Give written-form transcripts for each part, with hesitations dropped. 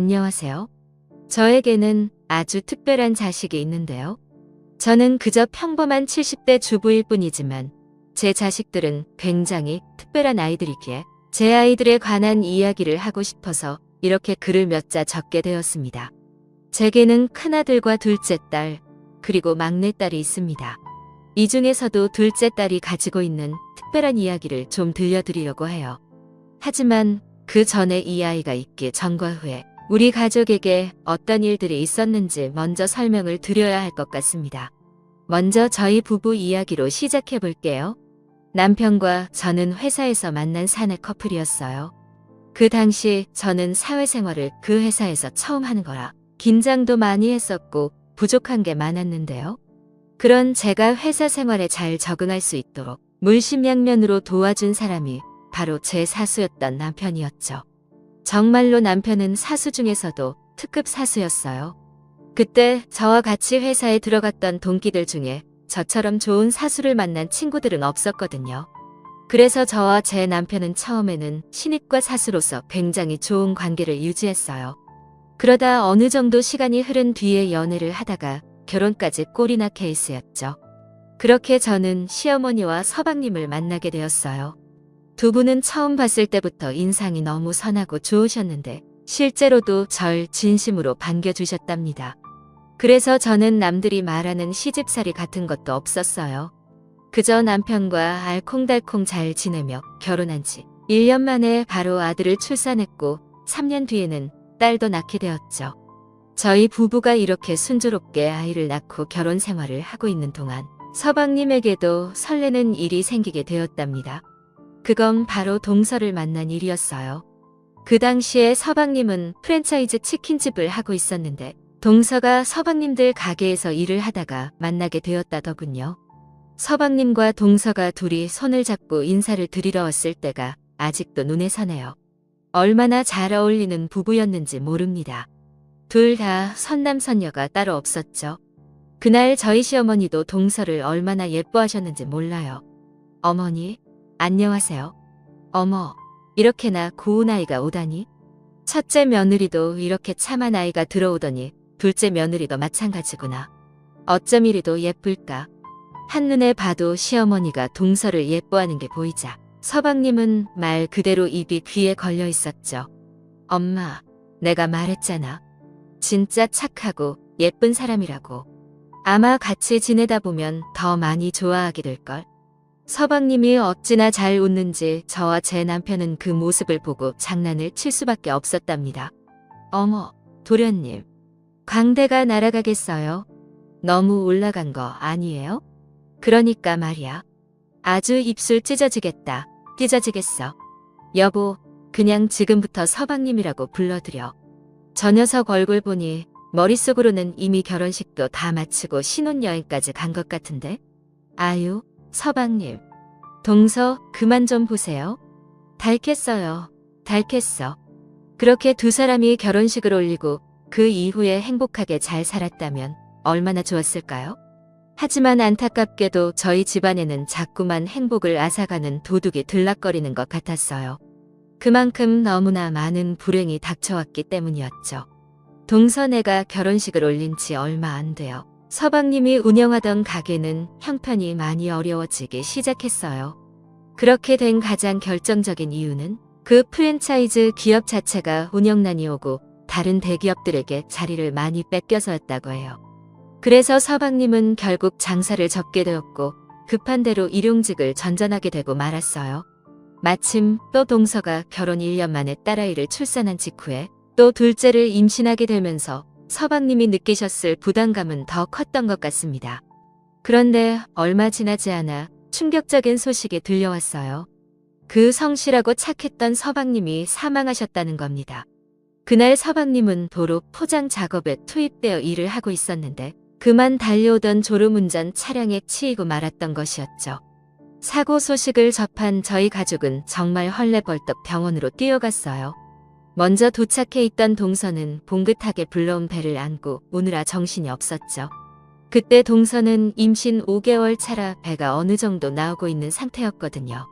안녕하세요. 저에게는 아주 특별한 자식이 있는데요. 저는 그저 평범한 70대 주부일 뿐이지만 제 자식들은 굉장히 특별한 아이들이기에 제 아이들에 관한 이야기를 하고 싶어서 이렇게 글을 몇 자 적게 되었습니다. 제게는 큰아들과 둘째 딸, 그리고 막내딸이 있습니다. 이 중에서도 둘째 딸이 가지고 있는 특별한 이야기를 좀 들려드리려고 해요. 하지만 그 전에 이 아이가 있기 전과 후에 우리 가족에게 어떤 일들이 있었는지 먼저 설명을 드려야 할 것 같습니다. 먼저 저희 부부 이야기로 시작해 볼게요. 남편과 저는 회사에서 만난 사내 커플이었어요. 그 당시 저는 사회생활을 그 회사에서 처음 하는 거라 긴장도 많이 했었고 부족한 게 많았는데요. 그런 제가 회사 생활에 잘 적응할 수 있도록 물심양면으로 도와준 사람이 바로 제 사수였던 남편이었죠. 정말로 남편은 사수 중에서도 특급 사수였어요. 그때 저와 같이 회사에 들어갔던 동기들 중에 저처럼 좋은 사수를 만난 친구들은 없었거든요. 그래서 저와 제 남편은 처음에는 신입과 사수로서 굉장히 좋은 관계를 유지했어요. 그러다 어느 정도 시간이 흐른 뒤에 연애를 하다가 결혼까지 꼴이나 케이스였죠. 그렇게 저는 시어머니와 서방님을 만나게 되었어요. 두 분은 처음 봤을 때부터 인상이 너무 선하고 좋으셨는데 실제로도 절 진심으로 반겨주셨답니다. 그래서 저는 남들이 말하는 시집살이 같은 것도 없었어요. 그저 남편과 알콩달콩 잘 지내며 결혼한 지 1년 만에 바로 아들을 출산했고 3년 뒤에는 딸도 낳게 되었죠. 저희 부부가 이렇게 순조롭게 아이를 낳고 결혼 생활을 하고 있는 동안 서방님에게도 설레는 일이 생기게 되었답니다. 그건 바로 동서를 만난 일이었어요. 그 당시에 서방님은 프랜차이즈 치킨집을 하고 있었는데 동서가 서방님들 가게에서 일을 하다가 만나게 되었다더군요. 서방님과 동서가 둘이 손을 잡고 인사를 드리러 왔을 때가 아직도 눈에 선해요. 얼마나 잘 어울리는 부부였는지 모릅니다. 둘 다 선남선녀가 따로 없었죠. 그날 저희 시어머니도 동서를 얼마나 예뻐하셨는지 몰라요. 어머니, 안녕하세요. 어머, 이렇게나 고운 아이가 오다니? 첫째 며느리도 이렇게 참한 아이가 들어오더니 둘째 며느리도 마찬가지구나. 어쩜 이리도 예쁠까? 한눈에 봐도 시어머니가 동서를 예뻐하는 게 보이자 서방님은 말 그대로 입이 귀에 걸려 있었죠. 엄마, 내가 말했잖아. 진짜 착하고 예쁜 사람이라고. 아마 같이 지내다 보면 더 많이 좋아하게 될걸. 서방님이 어찌나 잘 웃는지 저와 제 남편은 그 모습을 보고 장난을 칠 수밖에 없었답니다. 어머, 도련님. 광대가 날아가겠어요? 너무 올라간 거 아니에요? 그러니까 말이야. 아주 입술 찢어지겠다. 찢어지겠어. 여보, 그냥 지금부터 서방님이라고 불러드려. 저 녀석 얼굴 보니 머릿속으로는 이미 결혼식도 다 마치고 신혼여행까지 간 것 같은데? 아유, 서방님. 동서, 그만 좀 보세요. 닳겠어요. 닳겠어. 그렇게 두 사람이 결혼식을 올리고 그 이후에 행복하게 잘 살았다면 얼마나 좋았을까요? 하지만 안타깝게도 저희 집안에는 자꾸만 행복을 앗아가는 도둑이 들락거리는 것 같았어요. 그만큼 너무나 많은 불행이 닥쳐왔기 때문이었죠. 동서네가 결혼식을 올린 지 얼마 안 돼요. 서방님이 운영하던 가게는 형편이 많이 어려워지기 시작했어요. 그렇게 된 가장 결정적인 이유는 그 프랜차이즈 기업 자체가 운영난이 오고 다른 대기업들에게 자리를 많이 뺏겨서였다고 해요. 그래서 서방님은 결국 장사를 접게 되었고 급한 대로 일용직을 전전하게 되고 말았어요. 마침 또 동서가 결혼 1년 만에 딸아이를 출산한 직후에 또 둘째를 임신하게 되면서 서방님이 느끼셨을 부담감은 더 컸던 것 같습니다. 그런데 얼마 지나지 않아 충격적인 소식이 들려왔어요. 그 성실하고 착했던 서방님이 사망하셨다는 겁니다. 그날 서방님은 도로 포장 작업에 투입되어 일을 하고 있었는데 그만 달려오던 졸음운전 차량에 치이고 말았던 것이었죠. 사고 소식을 접한 저희 가족은 정말 헐레벌떡 병원으로 뛰어갔어요. 먼저 도착해 있던 동서는 봉긋하게 불러온 배를 안고 오느라 정신이 없었죠. 그때 동서는 임신 5개월 차라 배가 어느 정도 나오고 있는 상태였거든요.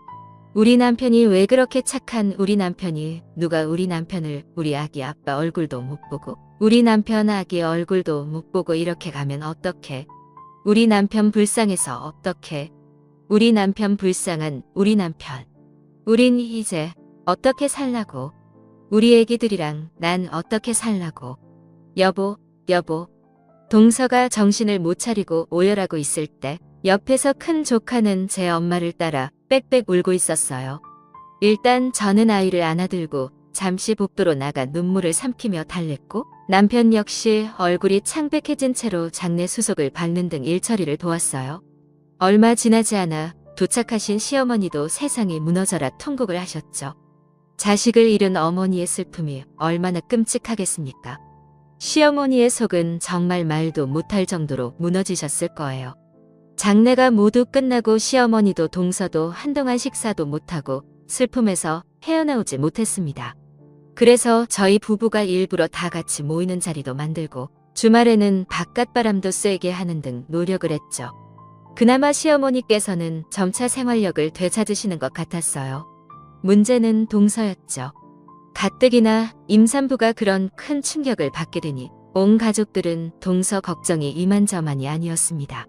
우리 남편이 왜 그렇게 착한 우리 남편이 누가 우리 남편을 우리 아기 아빠 얼굴도 못 보고 우리 남편 아기 얼굴도 못 보고 이렇게 가면 어떡해. 우리 남편 불쌍해서 어떡해. 우리 남편 불쌍한 우리 남편. 우린 이제 어떻게 살라고. 우리 애기들이랑 난 어떻게 살라고. 여보, 여보. 동서가 정신을 못 차리고 오열하고 있을 때 옆에서 큰 조카는 제 엄마를 따라 빽빽 울고 있었어요. 일단 저는 아이를 안아들고 잠시 복도로 나가 눈물을 삼키며 달랬고 남편 역시 얼굴이 창백해진 채로 장례 수속을 받는 등 일처리를 도왔어요. 얼마 지나지 않아 도착하신 시어머니도 세상이 무너져라 통곡을 하셨죠. 자식을 잃은 어머니의 슬픔이 얼마나 끔찍하겠습니까? 시어머니의 속은 정말 말도 못할 정도로 무너지셨을 거예요. 장례가 모두 끝나고 시어머니도 동서도 한동안 식사도 못하고 슬픔에서 헤어나오지 못했습니다. 그래서 저희 부부가 일부러 다 같이 모이는 자리도 만들고 주말에는 바깥바람도 쐬게 하는 등 노력을 했죠. 그나마 시어머니께서는 점차 생활력을 되찾으시는 것 같았어요. 문제는 동서였죠. 가뜩이나 임산부가 그런 큰 충격을 받게 되니 온 가족들은 동서 걱정이 이만저만이 아니었습니다.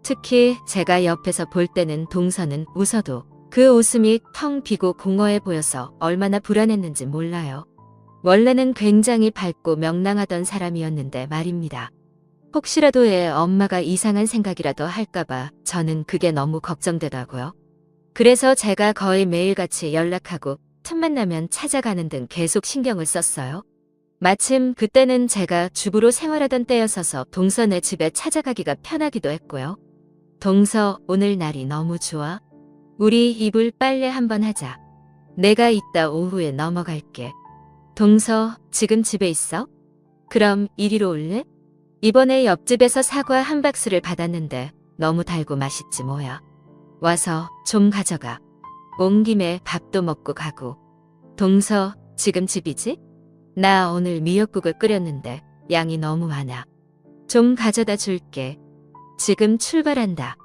특히 제가 옆에서 볼 때는 동서는 웃어도 그 웃음이 텅 비고 공허해 보여서 얼마나 불안했는지 몰라요. 원래는 굉장히 밝고 명랑하던 사람이었는데 말입니다. 혹시라도 애 엄마가 이상한 생각이라도 할까봐 저는 그게 너무 걱정되더라고요. 그래서 제가 거의 매일같이 연락하고 틈만 나면 찾아가는 등 계속 신경을 썼어요. 마침 그때는 제가 주부로 생활하던 때였어서 동서네 집에 찾아가기가 편하기도 했고요. 동서, 오늘 날이 너무 좋아. 우리 이불 빨래 한번 하자. 내가 이따 오후에 넘어갈게. 동서, 지금 집에 있어? 그럼 이리로 올래? 이번에 옆집에서 사과 한 박스를 받았는데 너무 달고 맛있지 뭐야. 와서 좀 가져가. 온 김에 밥도 먹고 가고. 동서, 지금 집이지? 나 오늘 미역국을 끓였는데 양이 너무 많아. 좀 가져다 줄게. 지금 출발한다.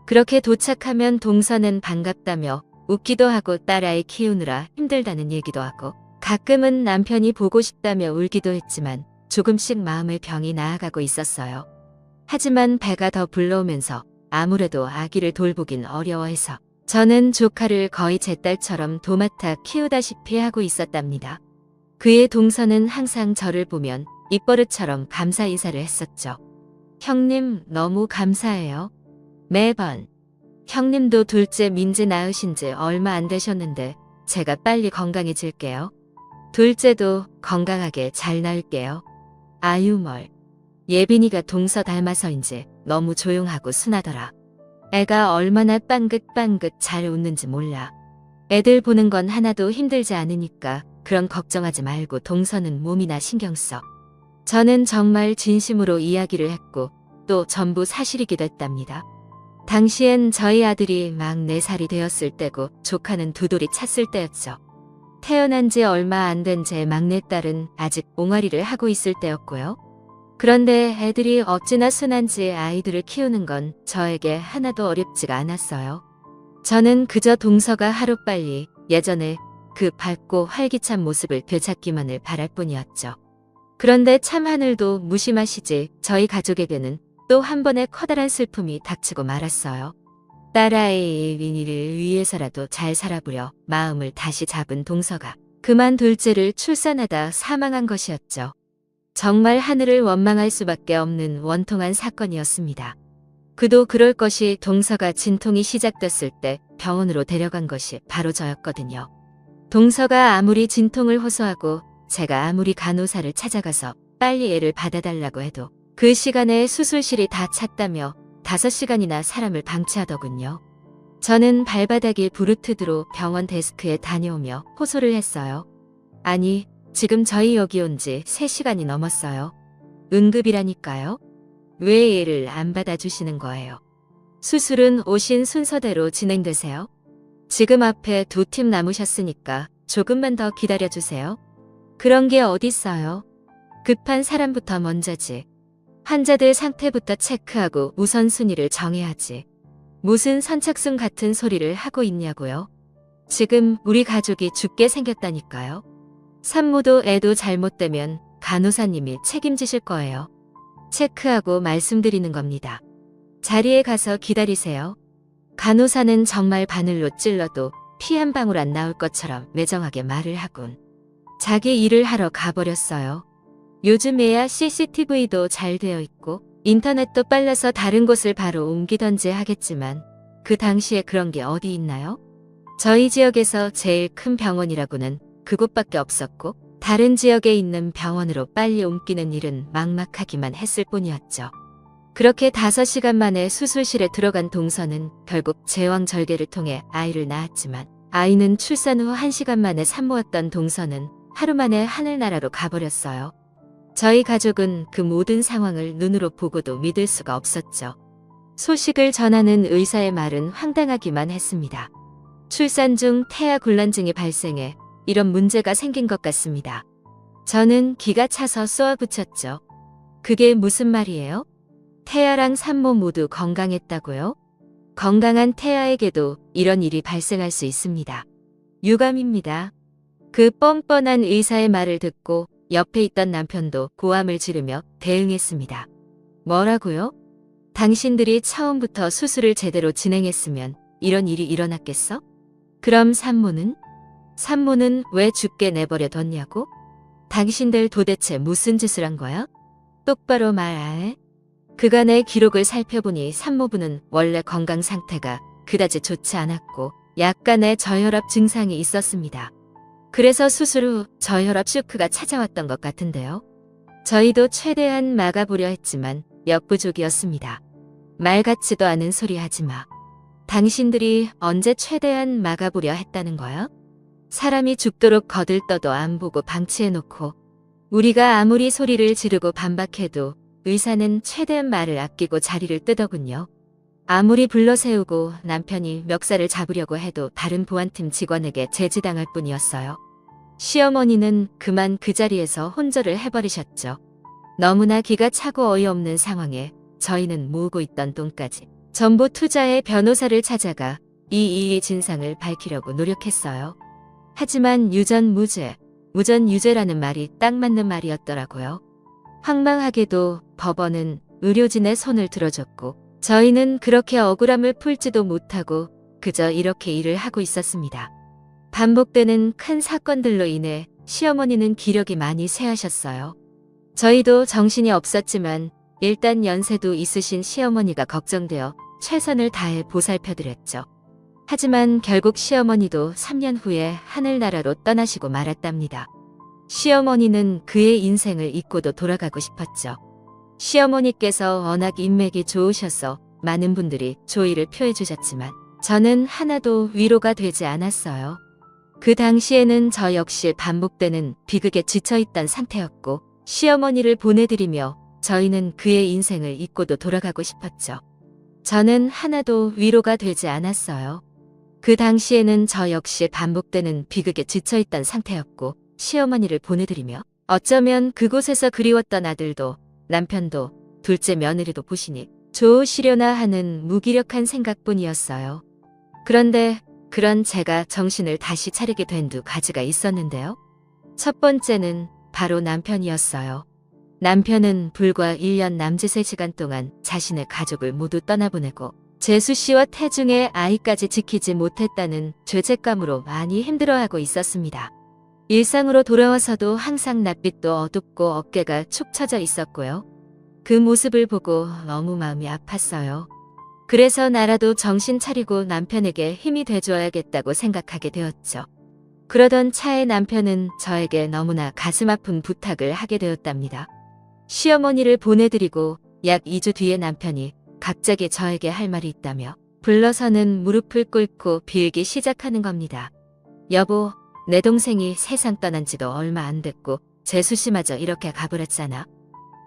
그렇게 도착하면 동서는 반갑다며 웃기도 하고 딸아이 키우느라 힘들다는 얘기도 하고 가끔은 남편이 보고 싶다며 울기도 했지만 조금씩 마음의 병이 나아가고 있었어요. 하지만 배가 더 불러오면서 아무래도 아기를 돌보긴 어려워해서 저는 조카를 거의 제 딸처럼 도맡아 키우다시피 하고 있었답니다. 그의 동서는 항상 저를 보면 입버릇처럼 감사 인사를 했었죠. 형님 너무 감사해요. 매번. 형님도 둘째 민지 낳으신 지 얼마 안 되셨는데 제가 빨리 건강해질게요. 둘째도 건강하게 잘 낳을게요. 아유 뭘. 예빈이가 동서 닮아서인지 너무 조용하고 순하더라. 애가 얼마나 빵긋빵긋 잘 웃는지 몰라. 애들 보는 건 하나도 힘들지 않으니까 그런 걱정하지 말고 동서는 몸이나 신경 써. 저는 정말 진심으로 이야기를 했고 또 전부 사실이기도 했답니다. 당시엔 저희 아들이 막 4살이 되었을 때고 조카는 2돌이 찼을 때였죠. 태어난 지 얼마 안 된 제 막내딸은 아직 옹알이를 하고 있을 때였고요. 그런데 애들이 어찌나 순한지 아이들을 키우는 건 저에게 하나도 어렵지가 않았어요. 저는 그저 동서가 하루빨리 예전에 그 밝고 활기찬 모습을 되찾기만을 바랄 뿐이었죠. 그런데 참 하늘도 무심하시지 저희 가족에게는 또 한 번의 커다란 슬픔이 닥치고 말았어요. 딸아이 예빈이를 위해서라도 잘 살아보려 마음을 다시 잡은 동서가 그만 둘째를 출산하다 사망한 것이었죠. 정말 하늘을 원망할 수밖에 없는 원통한 사건이었습니다. 그도 그럴 것이 동서가 진통이 시작됐을 때 병원으로 데려간 것이 바로 저였거든요. 동서가 아무리 진통을 호소하고 제가 아무리 간호사를 찾아가서 빨리 애를 받아달라고 해도 그 시간에 수술실이 다 찼다며 5시간이나 사람을 방치하더군요. 저는 발바닥이 부르트드로 병원 데스크에 다녀오며 호소를 했어요. 아니, 지금 저희 여기 온 지 3시간이 넘었어요. 응급이라니까요. 왜 애를 안 받아주시는 거예요? 수술은 오신 순서대로 진행되세요. 지금 앞에 2팀 남으셨으니까 조금만 더 기다려주세요. 그런 게 어딨어요. 급한 사람부터 먼저지. 환자들 상태부터 체크하고 우선순위를 정해야지. 무슨 선착순 같은 소리를 하고 있냐고요. 지금 우리 가족이 죽게 생겼다니까요. 산모도 애도 잘못되면 간호사님이 책임지실 거예요. 체크하고 말씀드리는 겁니다. 자리에 가서 기다리세요. 간호사는 정말 바늘로 찔러도 피 한 방울 안 나올 것처럼 매정하게 말을 하곤 자기 일을 하러 가버렸어요. 요즘에야 CCTV도 잘 되어 있고 인터넷도 빨라서 다른 곳을 바로 옮기던지 하겠지만 그 당시에 그런 게 어디 있나요? 저희 지역에서 제일 큰 병원이라고는 그곳밖에 없었고 다른 지역에 있는 병원으로 빨리 옮기는 일은 막막하기만 했을 뿐이었죠. 그렇게 5시간 만에 수술실에 들어간 동서는 결국 제왕절개를 통해 아이를 낳았지만 아이는 출산 후 1시간 만에 산모였던 동서는 하루 만에 하늘나라로 가버렸어요. 저희 가족은 그 모든 상황을 눈으로 보고도 믿을 수가 없었죠. 소식을 전하는 의사의 말은 황당하기만 했습니다. 출산 중 태아 곤란증이 발생해 이런 문제가 생긴 것 같습니다. 저는 기가 차서 쏘아붙였죠. 그게 무슨 말이에요? 태아랑 산모 모두 건강했다고요? 건강한 태아에게도 이런 일이 발생할 수 있습니다. 유감입니다. 그 뻔뻔한 의사의 말을 듣고 옆에 있던 남편도 고함을 지르며 대응했습니다. 뭐라고요? 당신들이 처음부터 수술을 제대로 진행했으면 이런 일이 일어났겠어? 그럼 산모는? 산모는 왜 죽게 내버려 뒀냐고? 당신들 도대체 무슨 짓을 한 거야? 똑바로 말 안 해? 그간의 기록을 살펴보니 산모부는 원래 건강 상태가 그다지 좋지 않았고 약간의 저혈압 증상이 있었습니다. 그래서 수술 후 저혈압 쇼크가 찾아왔던 것 같은데요. 저희도 최대한 막아보려 했지만 역부족이었습니다. 말 같지도 않은 소리 하지 마. 당신들이 언제 최대한 막아보려 했다는 거야? 사람이 죽도록 거들떠도 안 보고 방치해놓고 우리가 아무리 소리를 지르고 반박해도 의사는 최대한 말을 아끼고 자리를 뜨더군요. 아무리 불러세우고 남편이 멱살을 잡으려고 해도 다른 보안팀 직원에게 제지당할 뿐이었어요. 시어머니는 그만 그 자리에서 혼절을 해버리셨죠. 너무나 기가 차고 어이없는 상황에 저희는 모으고 있던 돈까지 전부 투자해 변호사를 찾아가 이 일의 진상을 밝히려고 노력했어요. 하지만 유전무죄, 무전유죄라는 말이 딱 맞는 말이었더라고요. 황망하게도 법원은 의료진의 손을 들어줬고 저희는 그렇게 억울함을 풀지도 못하고 그저 이렇게 일을 하고 있었습니다. 반복되는 큰 사건들로 인해 시어머니는 기력이 많이 쇠하셨어요. 저희도 정신이 없었지만 일단 연세도 있으신 시어머니가 걱정되어 최선을 다해 보살펴드렸죠. 하지만 결국 시어머니도 3년 후에 하늘나라로 떠나시고 말았답니다. 시어머니는 그의 인생을 잊고도 돌아가고 싶었죠. 시어머니께서 워낙 인맥이 좋으셔서 많은 분들이 조의를 표해 주셨지만 저는 하나도 위로가 되지 않았어요. 그 당시에는 저 역시 반복되는 비극에 지쳐있던 상태였고 시어머니를 보내드리며 저희는 그의 인생을 잊고도 돌아가고 싶었죠. 저는 하나도 위로가 되지 않았어요. 그 당시에는 저 역시 반복되는 비극에 지쳐있던 상태였고 시어머니를 보내드리며 어쩌면 그곳에서 그리웠던 아들도 남편도 둘째 며느리도 보시니 좋으시려나 하는 무기력한 생각뿐이었어요. 그런데 그런 제가 정신을 다시 차리게 된 두 가지가 있었는데요. 첫 번째는 바로 남편이었어요. 남편은 불과 1년 남짓의 시간 동안 자신의 가족을 모두 떠나보내고 재수 씨와 태중의 아이까지 지키지 못했다는 죄책감으로 많이 힘들어하고 있었습니다. 일상으로 돌아와서도 항상 낯빛도 어둡고 어깨가 축 처져 있었고요. 그 모습을 보고 너무 마음이 아팠어요. 그래서 나라도 정신 차리고 남편에게 힘이 돼줘야겠다고 생각하게 되었죠. 그러던 차에 남편은 저에게 너무나 가슴 아픈 부탁을 하게 되었답니다. 시어머니를 보내드리고 약 2주 뒤에 남편이 갑자기 저에게 할 말이 있다며 불러서는 무릎을 꿇고 빌기 시작하는 겁니다. 여보, 내 동생이 세상 떠난 지도 얼마 안 됐고 재수 씨마저 이렇게 가버렸잖아.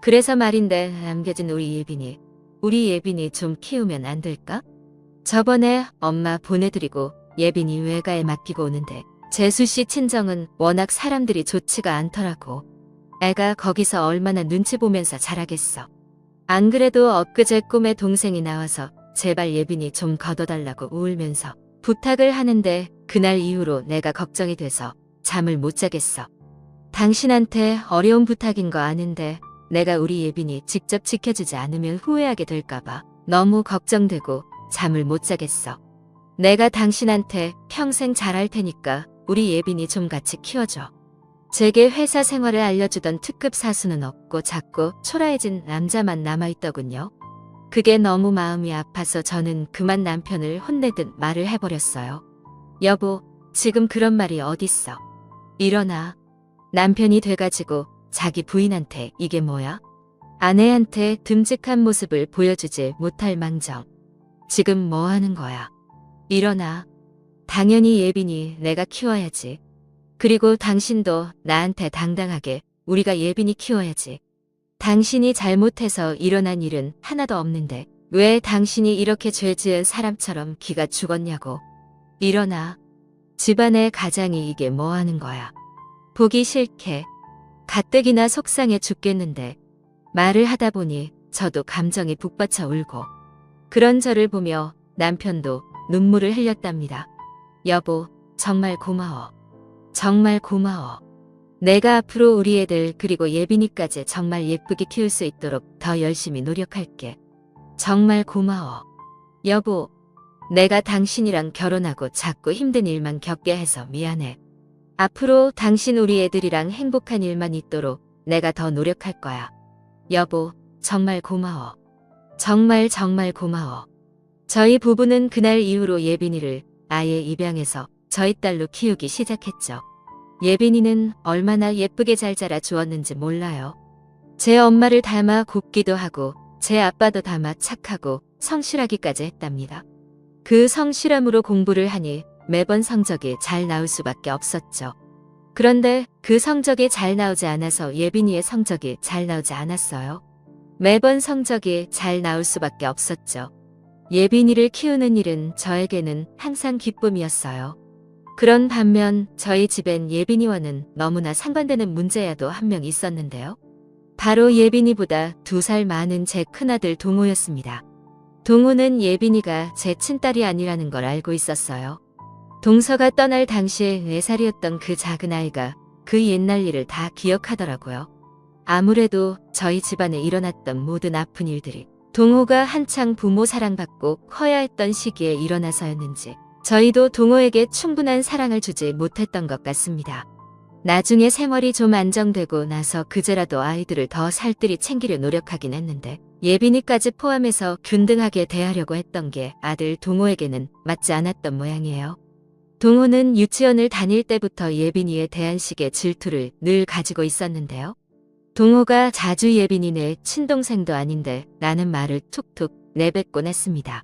그래서 말인데 남겨진 우리 예빈이 좀 키우면 안 될까? 저번에 엄마 보내드리고 예빈이 외가에 맡기고 오는데 재수 씨 친정은 워낙 사람들이 좋지가 않더라고. 애가 거기서 얼마나 눈치 보면서 자라겠어. 안 그래도 엊그제 꿈에 동생이 나와서 제발 예빈이 좀 걷어달라고 울면서 부탁을 하는데 그날 이후로 내가 걱정이 돼서 잠을 못 자겠어. 당신한테 어려운 부탁인 거 아는데 내가 우리 예빈이 직접 지켜주지 않으면 후회하게 될까봐 너무 걱정되고 잠을 못 자겠어. 내가 당신한테 평생 잘할 테니까 우리 예빈이 좀 같이 키워줘. 제게 회사 생활을 알려주던 특급 사수는 없고 자꾸 초라해진 남자만 남아있더군요. 그게 너무 마음이 아파서 저는 그만 남편을 혼내듯 말을 해버렸어요. 여보, 지금 그런 말이 어딨어. 일어나. 남편이 돼가지고 자기 부인한테 이게 뭐야? 아내한테 듬직한 모습을 보여주지 못할 망정. 지금 뭐 하는 거야? 일어나. 당연히 예빈이 내가 키워야지. 그리고 당신도 나한테 당당하게 우리가 예빈이 키워야지. 당신이 잘못해서 일어난 일은 하나도 없는데 왜 당신이 이렇게 죄 지은 사람처럼 기가 죽었냐고. 일어나. 집안의 가장이 이게 뭐 하는 거야. 보기 싫게. 가뜩이나 속상해 죽겠는데 말을 하다 보니 저도 감정이 북받쳐 울고 그런 저를 보며 남편도 눈물을 흘렸답니다. 여보, 정말 고마워. 정말 고마워. 내가 앞으로 우리 애들 그리고 예빈이까지 정말 예쁘게 키울 수 있도록 더 열심히 노력할게. 정말 고마워. 여보, 내가 당신이랑 결혼하고 자꾸 힘든 일만 겪게 해서 미안해. 앞으로 당신 우리 애들이랑 행복한 일만 있도록 내가 더 노력할 거야. 여보, 정말 고마워. 정말 정말 고마워. 저희 부부는 그날 이후로 예빈이를 아예 입양해서 저희 딸로 키우기 시작했죠. 예빈이는 얼마나 예쁘게 잘 자라 주었는지 몰라요. 제 엄마를 닮아 곱기도 하고 제 아빠도 닮아 착하고 성실하기까지 했답니다. 그 성실함으로 공부를 하니 매번 성적이 잘 나올 수밖에 없었죠. 그런데 그 성적이 잘 나오지 않아서 예빈이의 성적이 잘 나오지 않았어요. 매번 성적이 잘 나올 수밖에 없었죠. 예빈이를 키우는 일은 저에게는 항상 기쁨이었어요. 그런 반면 저희 집엔 예빈이와는 너무나 상반되는 문제야도 한 명 있었는데요. 바로 예빈이보다 2살 많은 제 큰아들 동호였습니다. 동호는 예빈이가 제 친딸이 아니라는 걸 알고 있었어요. 동서가 떠날 당시에 4살이었던 그 작은 아이가 그 옛날 일을 다 기억하더라고요. 아무래도 저희 집안에 일어났던 모든 아픈 일들이 동호가 한창 부모 사랑받고 커야 했던 시기에 일어나서였는지 저희도 동호에게 충분한 사랑을 주지 못했던 것 같습니다. 나중에 생활이 좀 안정되고 나서 그제라도 아이들을 더 살뜰히 챙기려 노력하긴 했는데 예빈이까지 포함해서 균등하게 대하려고 했던 게 아들 동호에게는 맞지 않았던 모양이에요. 동호는 유치원을 다닐 때부터 예빈이에 대한 식의 질투를 늘 가지고 있었는데요. 동호가 자주 예빈이네 친동생도 아닌데 라는 말을 툭툭 내뱉곤 했습니다.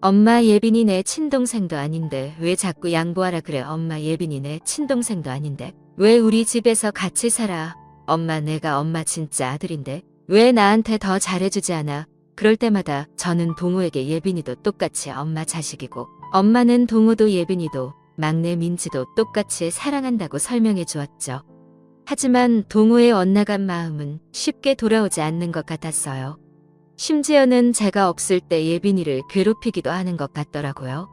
엄마 예빈이 내 친동생도 아닌데 왜 자꾸 양보하라 그래. 엄마 예빈이 내 친동생도 아닌데 왜 우리 집에서 같이 살아. 엄마 내가 엄마 진짜 아들인데 왜 나한테 더 잘해주지 않아. 그럴 때마다 저는 동호에게 예빈이도 똑같이 엄마 자식이고 엄마는 동호도 예빈이도 막내 민지도 똑같이 사랑한다고 설명해 주었죠. 하지만 동호의 엇나간 마음은 쉽게 돌아오지 않는 것 같았어요. 심지어는 제가 없을 때 예빈이를 괴롭히기도 하는 것 같더라고요.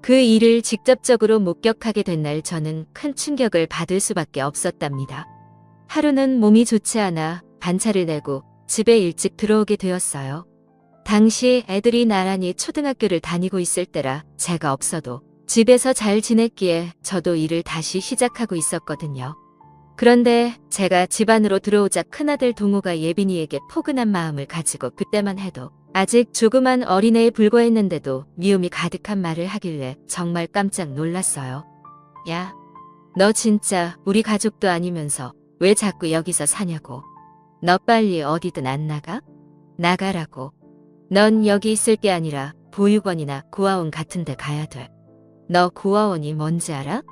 그 일을 직접적으로 목격하게 된 날 저는 큰 충격을 받을 수밖에 없었답니다. 하루는 몸이 좋지 않아 반차를 내고 집에 일찍 들어오게 되었어요. 당시 애들이 나란히 초등학교를 다니고 있을 때라 제가 없어도 집에서 잘 지냈기에 저도 일을 다시 시작하고 있었거든요. 그런데 제가 집 안으로 들어오자 큰아들 동호가 예빈이에게 포근한 마음을 가지고 그때만 해도 아직 조그만 어린애에 불과했는데도 미움이 가득한 말을 하길래 정말 깜짝 놀랐어요. 야, 너 진짜 우리 가족도 아니면서 왜 자꾸 여기서 사냐고. 너 빨리 어디든 안 나가? 나가라고. 넌 여기 있을 게 아니라 보육원이나 고아원 같은 데 가야 돼. 너 고아원이 뭔지 알아?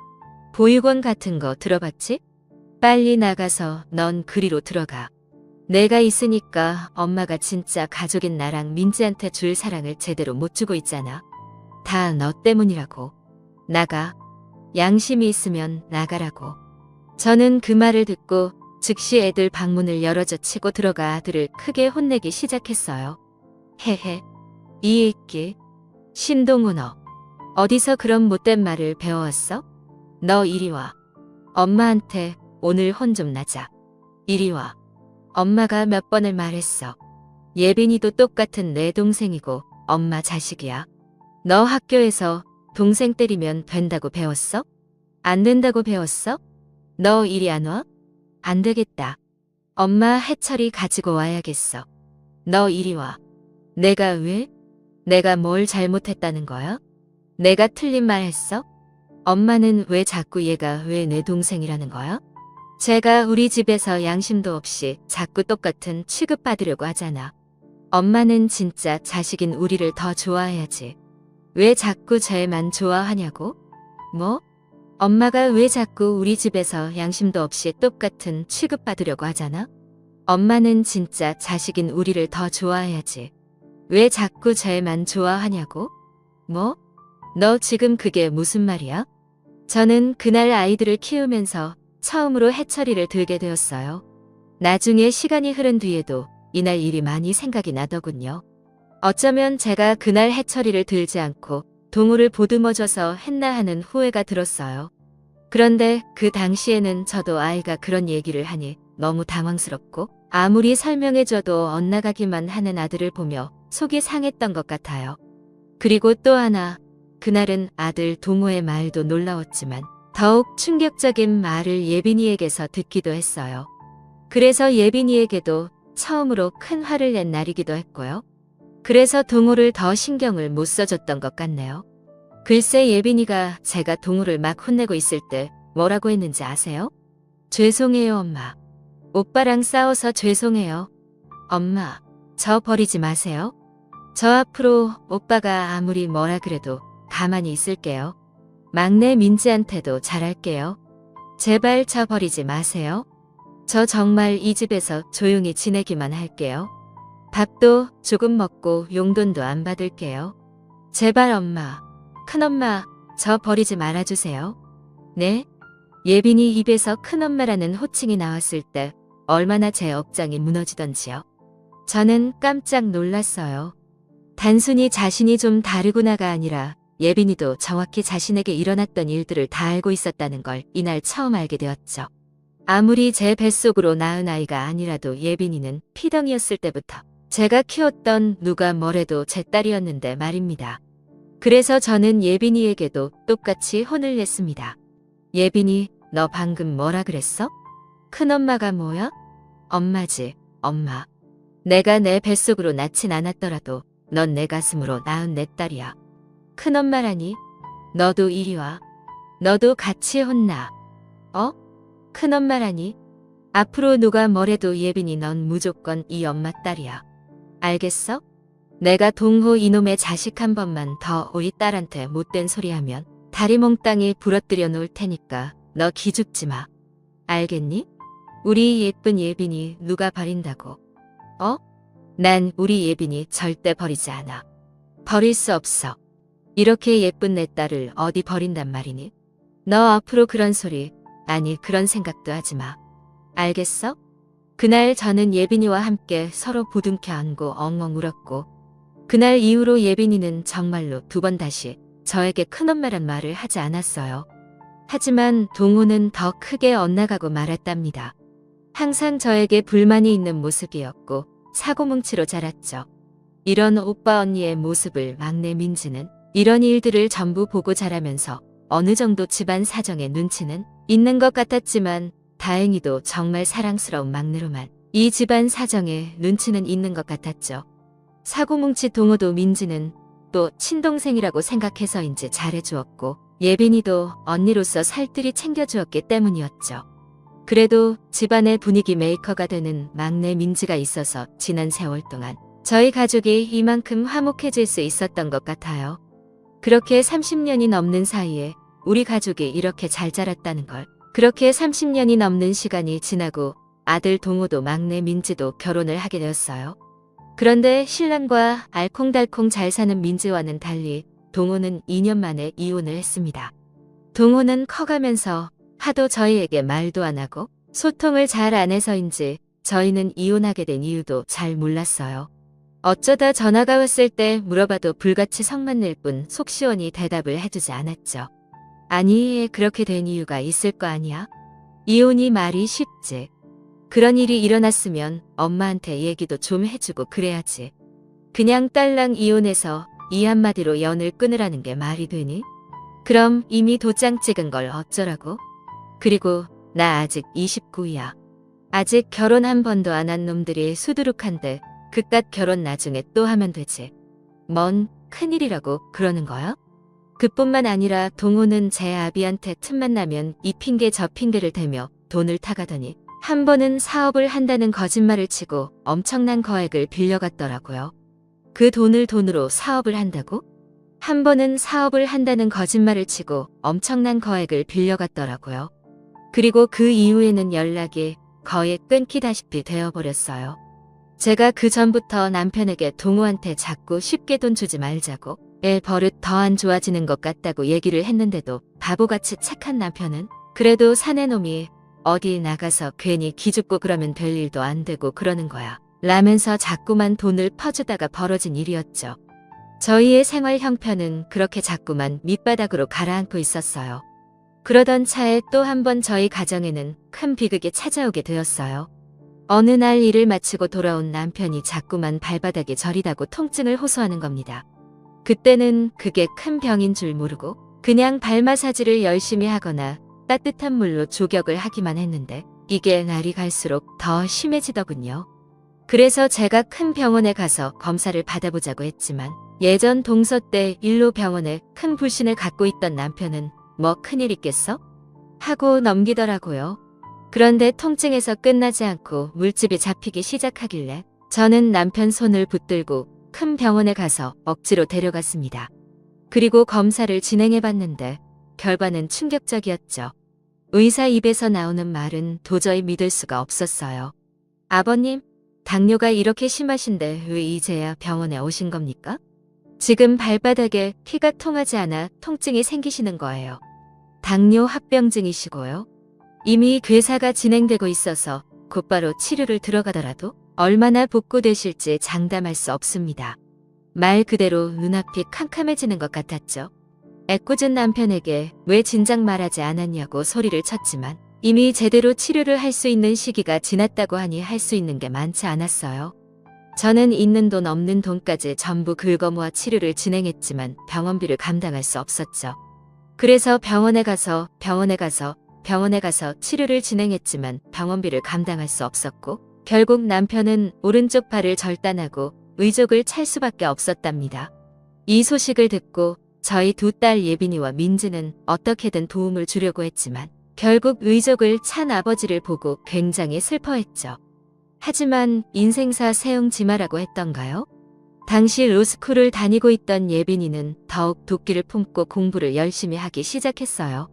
보육원 같은 거 들어봤지? 빨리 나가서 넌 그리로 들어가. 내가 있으니까 엄마가 진짜 가족인 나랑 민지한테 줄 사랑을 제대로 못 주고 있잖아. 다 너 때문이라고. 나가. 양심이 있으면 나가라고. 저는 그 말을 듣고 즉시 애들 방문을 열어줘 치고 들어가 아들을 크게 혼내기 시작했어요. 헤헤. 이 새끼. 신동훈 너. 어디서 그런 못된 말을 배워왔어? 너 이리 와. 엄마한테 오늘 혼 좀 나자. 이리 와. 엄마가 몇 번을 말했어. 예빈이도 똑같은 내 동생이고 엄마 자식이야. 너 학교에서 동생 때리면 된다고 배웠어? 안 된다고 배웠어? 너 이리 안 와? 안 되겠다. 엄마 해철이 가지고 와야겠어. 너 이리 와. 내가 왜? 내가 뭘 잘못했다는 거야? 내가 틀린 말 했어? 엄마는 왜 자꾸 얘가 왜 내 동생이라는 거야? 제가 우리 집에서 양심도 없이 자꾸 똑같은 취급받으려고 하잖아. 엄마는 진짜 자식인 우리를 더 좋아해야지. 왜 자꾸 쟤만 좋아하냐고? 뭐? 엄마가 왜 자꾸 우리 집에서 양심도 없이 똑같은 취급받으려고 하잖아? 엄마는 진짜 자식인 우리를 더 좋아해야지. 왜 자꾸 쟤만 좋아하냐고? 뭐? 너 지금 그게 무슨 말이야? 저는 그날 아이들을 키우면서 처음으로 해철이를 들게 되었어요. 나중에 시간이 흐른 뒤에도 이날 일이 많이 생각이 나더군요. 어쩌면 제가 그날 해철이를 들지 않고 동호를 보듬어줘서 했나 하는 후회가 들었어요. 그런데 그 당시에는 저도 아이가 그런 얘기를 하니 너무 당황스럽고 아무리 설명해줘도 엇나가기만 하는 아들을 보며 속이 상했던 것 같아요. 그리고 또 하나, 그날은 아들 동호의 말도 놀라웠지만 더욱 충격적인 말을 예빈이에게서 듣기도 했어요. 그래서 예빈이에게도 처음으로 큰 화를 낸 날이기도 했고요. 그래서 동호를 더 신경을 못 써줬던 것 같네요. 글쎄 예빈이가 제가 동호를 막 혼내고 있을 때 뭐라고 했는지 아세요? 죄송해요 엄마. 오빠랑 싸워서 죄송해요. 엄마, 저 버리지 마세요. 저 앞으로 오빠가 아무리 뭐라 그래도 가만히 있을게요. 막내 민지한테도 잘할게요. 제발 저 버리지 마세요. 저 정말 이 집에서 조용히 지내기만 할게요. 밥도 조금 먹고 용돈도 안 받을게요. 제발 엄마, 큰엄마, 저 버리지 말아주세요. 네? 예빈이 입에서 큰엄마라는 호칭이 나왔을 때 얼마나 제 억장이 무너지던지요. 저는 깜짝 놀랐어요. 단순히 자신이 좀 다르구나가 아니라 예빈이도 정확히 자신에게 일어났던 일들을 다 알고 있었다는 걸 이날 처음 알게 되었죠. 아무리 제 뱃속으로 낳은 아이가 아니라도 예빈이는 피덩이였을 때부터 제가 키웠던 누가 뭐래도 제 딸이었는데 말입니다. 그래서 저는 예빈이에게도 똑같이 혼을 냈습니다. 예빈이, 너 방금 뭐라 그랬어? 큰엄마가 뭐야? 엄마지, 엄마. 내가 내 뱃속으로 낳진 않았더라도 넌 내 가슴으로 낳은 내 딸이야. 큰엄마라니? 너도 이리 와. 너도 같이 혼나. 어? 큰엄마라니? 앞으로 누가 뭐래도 예빈이 넌 무조건 이 엄마 딸이야. 알겠어? 내가 동호 이놈의 자식 한 번만 더 우리 딸한테 못된 소리 하면 다리 몽땅이 부러뜨려 놓을 테니까 너 기죽지 마. 알겠니? 우리 예쁜 예빈이 누가 버린다고. 어? 난 우리 예빈이 절대 버리지 않아. 버릴 수 없어. 이렇게 예쁜 내 딸을 어디 버린단 말이니? 너 앞으로 그런 소리, 아니 그런 생각도 하지 마. 알겠어? 그날 저는 예빈이와 함께 서로 부둥켜 안고 엉엉 울었고 그날 이후로 예빈이는 정말로 두 번 다시 저에게 큰엄마란 말을 하지 않았어요. 하지만 동호는 더 크게 엇나가고 말았답니다. 항상 저에게 불만이 있는 모습이었고 사고뭉치로 자랐죠. 이런 오빠 언니의 모습을 막내 민지는 이런 일들을 전부 보고 자라면서 어느 정도 집안 사정에 눈치는 있는 것 같았지만 다행히도 정말 사랑스러운 막내로만 이 집안 사정에 눈치는 있는 것 같았죠. 사고뭉치 동호도 민지는 또 친동생이라고 생각해서인지 잘해주었고 예빈이도 언니로서 살뜰히 챙겨주었기 때문이었죠. 그래도 집안의 분위기 메이커가 되는 막내 민지가 있어서 지난 세월 동안 저희 가족이 이만큼 화목해질 수 있었던 것 같아요. 그렇게 30년이 넘는 사이에 우리 가족이 이렇게 잘 자랐다는 걸, 그렇게 30년이 넘는 시간이 지나고 아들 동호도 막내 민지도 결혼을 하게 되었어요. 그런데 신랑과 알콩달콩 잘 사는 민지와는 달리 동호는 2년 만에 이혼을 했습니다. 동호는 커가면서 하도 저희에게 말도 안 하고 소통을 잘 안 해서인지 저희는 이혼하게 된 이유도 잘 몰랐어요. 어쩌다 전화가 왔을 때 물어봐도 불같이 성만 낼 뿐 속 시원히 대답을 해주지 않았죠. 아니, 그렇게 된 이유가 있을 거 아니야? 이혼이 말이 쉽지. 그런 일이 일어났으면 엄마한테 얘기도 좀 해주고 그래야지. 그냥 딸랑 이혼해서 이 한마디로 연을 끊으라는 게 말이 되니? 그럼 이미 도장 찍은 걸 어쩌라고? 그리고 나 아직 29이야. 아직 결혼 한 번도 안 한 놈들이 수두룩한데 그깟 결혼 나중에 또 하면 되지. 뭔 큰일이라고 그러는 거야? 그뿐만 아니라 동호는 제 아비한테 틈만 나면 이 핑계 저 핑계를 대며 돈을 타가더니 한 번은 사업을 한다는 거짓말을 치고 엄청난 거액을 빌려갔더라고요. 그 돈을 돈으로 사업을 한다고? 한 번은 사업을 한다는 거짓말을 치고 엄청난 거액을 빌려갔더라고요. 그리고 그 이후에는 연락이 거의 끊기다시피 되어버렸어요. 제가 그 전부터 남편에게 동호한테 자꾸 쉽게 돈 주지 말자고 애 버릇 더 안 좋아지는 것 같다고 얘기를 했는데도 바보같이 착한 남편은 그래도 사내놈이 어디 나가서 괜히 기죽고 그러면 될 일도 안 되고 그러는 거야 라면서 자꾸만 돈을 퍼주다가 벌어진 일이었죠. 저희의 생활 형편은 그렇게 자꾸만 밑바닥으로 가라앉고 있었어요. 그러던 차에 또 한 번 저희 가정에는 큰 비극이 찾아오게 되었어요. 어느 날 일을 마치고 돌아온 남편이 자꾸만 발바닥이 저리다고 통증을 호소하는 겁니다. 그때는 그게 큰 병인 줄 모르고 그냥 발 마사지를 열심히 하거나 따뜻한 물로 조격을 하기만 했는데 이게 날이 갈수록 더 심해지더군요. 그래서 제가 큰 병원에 가서 검사를 받아보자고 했지만 예전 동서 때 일로 병원에 큰 불신을 갖고 있던 남편은 뭐 큰일 있겠어? 하고 넘기더라고요. 그런데 통증에서 끝나지 않고 물집이 잡히기 시작하길래 저는 남편 손을 붙들고 큰 병원에 가서 억지로 데려갔습니다. 그리고 검사를 진행해봤는데 결과는 충격적이었죠. 의사 입에서 나오는 말은 도저히 믿을 수가 없었어요. 아버님, 당뇨가 이렇게 심하신데 왜 이제야 병원에 오신 겁니까? 지금 발바닥에 피가 통하지 않아 통증이 생기시는 거예요. 당뇨 합병증이시고요. 이미 괴사가 진행되고 있어서 곧바로 치료를 들어가더라도 얼마나 복구되실지 장담할 수 없습니다. 말 그대로 눈앞이 캄캄해지는 것 같았죠. 애꿎은 남편에게 왜 진작 말하지 않았냐고 소리를 쳤지만 이미 제대로 치료를 할 수 있는 시기가 지났다고 하니 할 수 있는 게 많지 않았어요. 저는 있는 돈 없는 돈까지 전부 긁어모아 치료를 진행했지만 병원비를 감당할 수 없었죠. 그래서 병원에 가서 치료를 진행했지만 병원비를 감당할 수 없었고 결국 남편은 오른쪽 팔을 절단하고 의족을 찰 수밖에 없었답니다. 이 소식을 듣고 저희 두 딸 예빈이와 민지는 어떻게든 도움을 주려고 했지만 결국 의족을 찬 아버지를 보고 굉장히 슬퍼했죠. 하지만 인생사 세웅지마라고 했던가요? 당시 로스쿨을 다니고 있던 예빈이는 더욱 도끼를 품고 공부를 열심히 하기 시작했어요.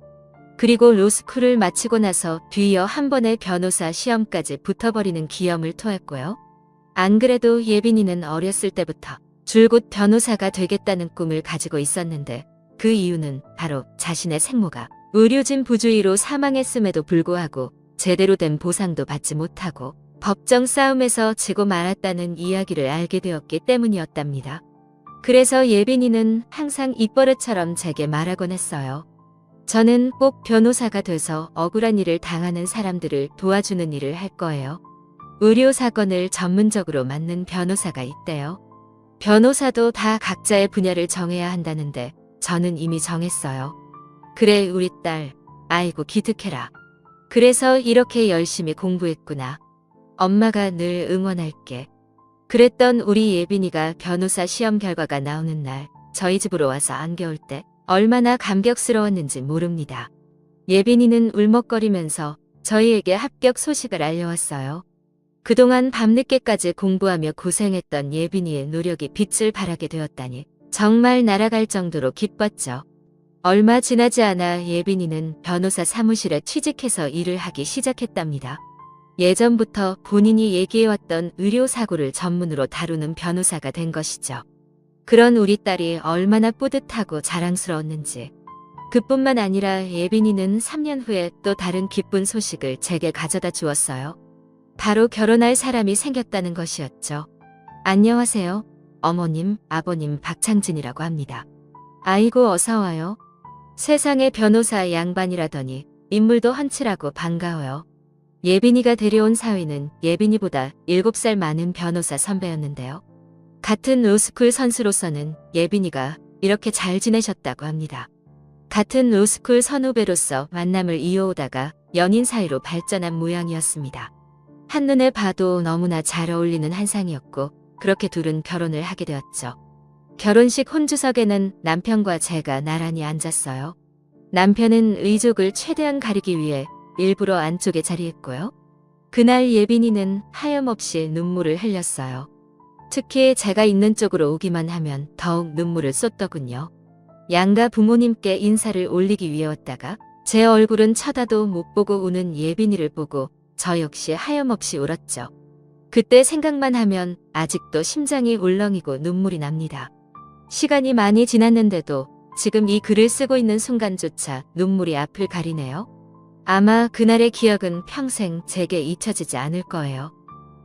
그리고 로스쿨을 마치고 나서 뒤이어 한 번의 변호사 시험까지 붙어버리는 기염을 토했고요. 안 그래도 예빈이는 어렸을 때부터 줄곧 변호사가 되겠다는 꿈을 가지고 있었는데 그 이유는 바로 자신의 생모가 의료진 부주의로 사망했음에도 불구하고 제대로 된 보상도 받지 못하고 법정 싸움에서 지고 말았다는 이야기를 알게 되었기 때문이었답니다. 그래서 예빈이는 항상 입버릇처럼 제게 말하곤 했어요. 저는 꼭 변호사가 돼서 억울한 일을 당하는 사람들을 도와주는 일을 할 거예요. 의료 사건을 전문적으로 맡는 변호사가 있대요. 변호사도 다 각자의 분야를 정해야 한다는데 저는 이미 정했어요. 그래 우리 딸, 아이고 기특해라. 그래서 이렇게 열심히 공부했구나. 엄마가 늘 응원할게. 그랬던 우리 예빈이가 변호사 시험 결과가 나오는 날 저희 집으로 와서 안겨올 때 얼마나 감격스러웠는지 모릅니다. 예빈이는 울먹거리면서 저희에게 합격 소식을 알려왔어요. 그동안 밤늦게까지 공부하며 고생했던 예빈이의 노력이 빛을 발하게 되었다니 정말 날아갈 정도로 기뻤죠. 얼마 지나지 않아 예빈이는 변호사 사무실에 취직해서 일을 하기 시작했답니다. 예전부터 본인이 얘기해왔던 의료사고를 전문으로 다루는 변호사가 된 것이죠. 그런 우리 딸이 얼마나 뿌듯하고 자랑스러웠는지. 그뿐만 아니라 예빈이는 3년 후에 또 다른 기쁜 소식을 제게 가져다 주었어요. 바로 결혼할 사람이 생겼다는 것이었죠. 안녕하세요. 어머님, 아버님 박창진이라고 합니다. 아이고 어서 와요. 세상에 변호사 양반이라더니 인물도 훤칠하고 반가워요. 예빈이가 데려온 사위는 예빈이보다 7살 많은 변호사 선배였는데요. 같은 로스쿨 선수로서는 예빈이가 이렇게 잘 지내셨다고 합니다. 같은 로스쿨 선후배로서 만남을 이어오다가 연인 사이로 발전한 모양이었습니다. 한눈에 봐도 너무나 잘 어울리는 한상이었고 그렇게 둘은 결혼을 하게 되었죠. 결혼식 혼주석에는 남편과 제가 나란히 앉았어요. 남편은 의족을 최대한 가리기 위해 일부러 안쪽에 자리했고요. 그날 예빈이는 하염없이 눈물을 흘렸어요. 특히 제가 있는 쪽으로 오기만 하면 더욱 눈물을 쏟더군요. 양가 부모님께 인사를 올리기 위해왔다가 제 얼굴은 쳐다도 못 보고 우는 예빈이를 보고 저 역시 하염없이 울었죠. 그때 생각만 하면 아직도 심장이 울렁이고 눈물이 납니다. 시간이 많이 지났는데도 지금 이 글을 쓰고 있는 순간조차 눈물이 앞을 가리네요. 아마 그날의 기억은 평생 제게 잊혀지지 않을 거예요.